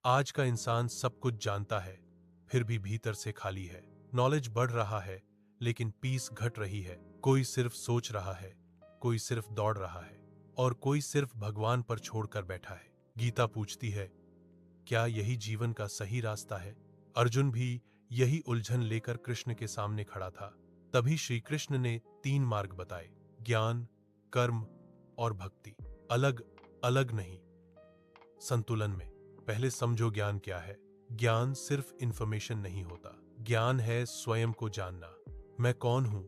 आज का इंसान सब कुछ जानता है, फिर भी भीतर से खाली है। नॉलेज बढ़ रहा है, लेकिन पीस घट रही है। कोई सिर्फ सोच रहा है, कोई सिर्फ दौड़ रहा है, और कोई सिर्फ भगवान पर छोड़कर बैठा है। गीता पूछती है, क्या यही जीवन का सही रास्ता है? अर्जुन भी यही उलझन लेकर कृष्ण के सामने खड़ा था। तभी श्री कृष्ण ने 3 मार्ग बताए, ज्ञान, कर्म और भक्ति। अलग अलग नहीं, संतुलन में। पहले समझो ज्ञान क्या है। ज्ञान सिर्फ इंफॉर्मेशन नहीं होता। ज्ञान है स्वयं को जानना, मैं कौन हूं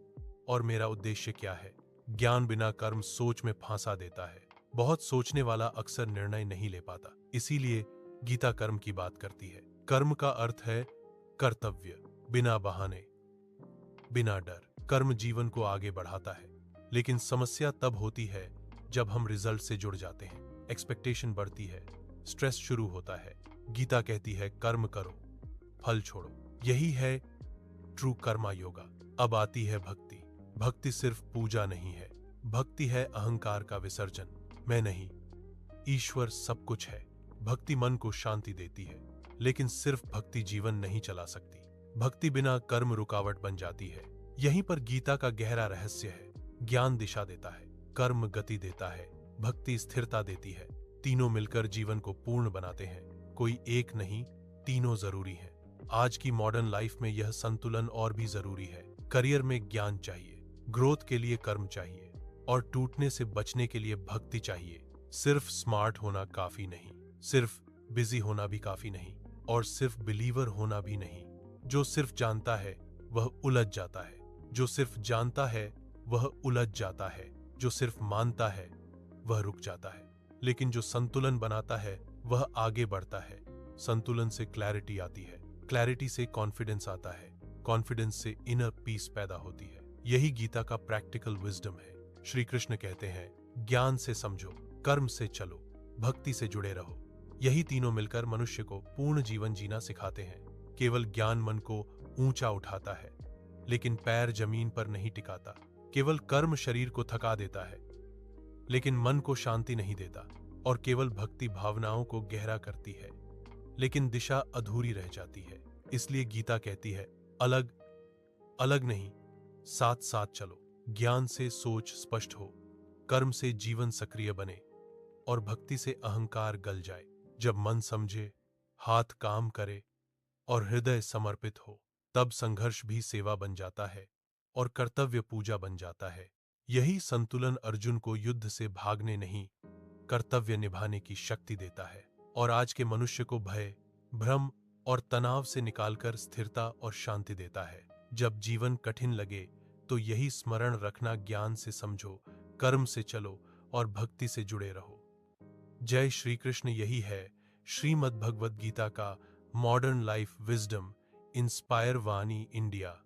और मेरा उद्देश्य क्या है। ज्ञान बिना कर्म सोच में फांसा देता है। बहुत सोचने वाला अक्सर निर्णय नहीं ले पाता। इसीलिए गीता कर्म की बात करती है। कर्म का अर्थ है कर्तव्य, बिना बहाने, बिना डर। कर्म जीवन को आगे बढ़ाता है, लेकिन समस्या तब होती है जब हम रिजल्ट से जुड़ जाते हैं। एक्सपेक्टेशन बढ़ती है, स्ट्रेस शुरू होता है। गीता कहती है, कर्म करो, फल छोड़ो। यही है ट्रू कर्मा योगा। अब आती है भक्ति। भक्ति सिर्फ पूजा नहीं है, भक्ति है अहंकार का विसर्जन। मैं नहीं, ईश्वर सब कुछ है। भक्ति मन को शांति देती है, लेकिन सिर्फ भक्ति जीवन नहीं चला सकती। भक्ति बिना कर्म रुकावट बन जाती है। यहीं पर गीता का गहरा रहस्य है। ज्ञान दिशा देता है, कर्म गति देता है, भक्ति स्थिरता देती है। तीनों मिलकर जीवन को पूर्ण बनाते हैं। कोई एक नहीं, तीनों जरूरी है। आज की मॉडर्न लाइफ में यह संतुलन और भी जरूरी है। करियर में ज्ञान चाहिए, ग्रोथ के लिए कर्म चाहिए, और टूटने से बचने के लिए भक्ति चाहिए। सिर्फ स्मार्ट होना काफी नहीं, सिर्फ बिजी होना भी काफी नहीं, और सिर्फ बिलीवर होना भी नहीं। जो सिर्फ जानता है वह उलझ जाता है। जो सिर्फ जानता है वह उलझ जाता है। जो सिर्फ मानता है वह रुक जाता है। लेकिन जो संतुलन बनाता है वह आगे बढ़ता है। संतुलन से क्लैरिटी आती है, क्लैरिटी से कॉन्फिडेंस आता है, कॉन्फिडेंस से इनर पीस पैदा होती है। यही गीता का प्रैक्टिकल विजडम है। श्री कृष्ण कहते हैं, ज्ञान से समझो, कर्म से चलो, भक्ति से जुड़े रहो। यही तीनों मिलकर मनुष्य को पूर्ण जीवन जीना सिखाते हैं। केवल ज्ञान मन को ऊंचा उठाता है, लेकिन पैर जमीन पर नहीं टिकाता। केवल कर्म शरीर को थका देता है, लेकिन मन को शांति नहीं देता। और केवल भक्ति भावनाओं को गहरा करती है, लेकिन दिशा अधूरी रह जाती है। इसलिए गीता कहती है, अलग अलग नहीं, साथ साथ चलो। ज्ञान से सोच स्पष्ट हो, कर्म से जीवन सक्रिय बने, और भक्ति से अहंकार गल जाए। जब मन समझे, हाथ काम करे और हृदय समर्पित हो, तब संघर्ष भी सेवा बन जाता है और कर्तव्य पूजा बन जाता है। यही संतुलन अर्जुन को युद्ध से भागने नहीं, कर्तव्य निभाने की शक्ति देता है, और आज के मनुष्य को भय, भ्रम और तनाव से निकालकर स्थिरता और शांति देता है। जब जीवन कठिन लगे तो यही स्मरण रखना, ज्ञान से समझो, कर्म से चलो और भक्ति से जुड़े रहो। जय श्री कृष्ण। यही है श्रीमद् भगवद गीता का मॉडर्न लाइफ विजडम, इंस्पायर वाणी इंडिया।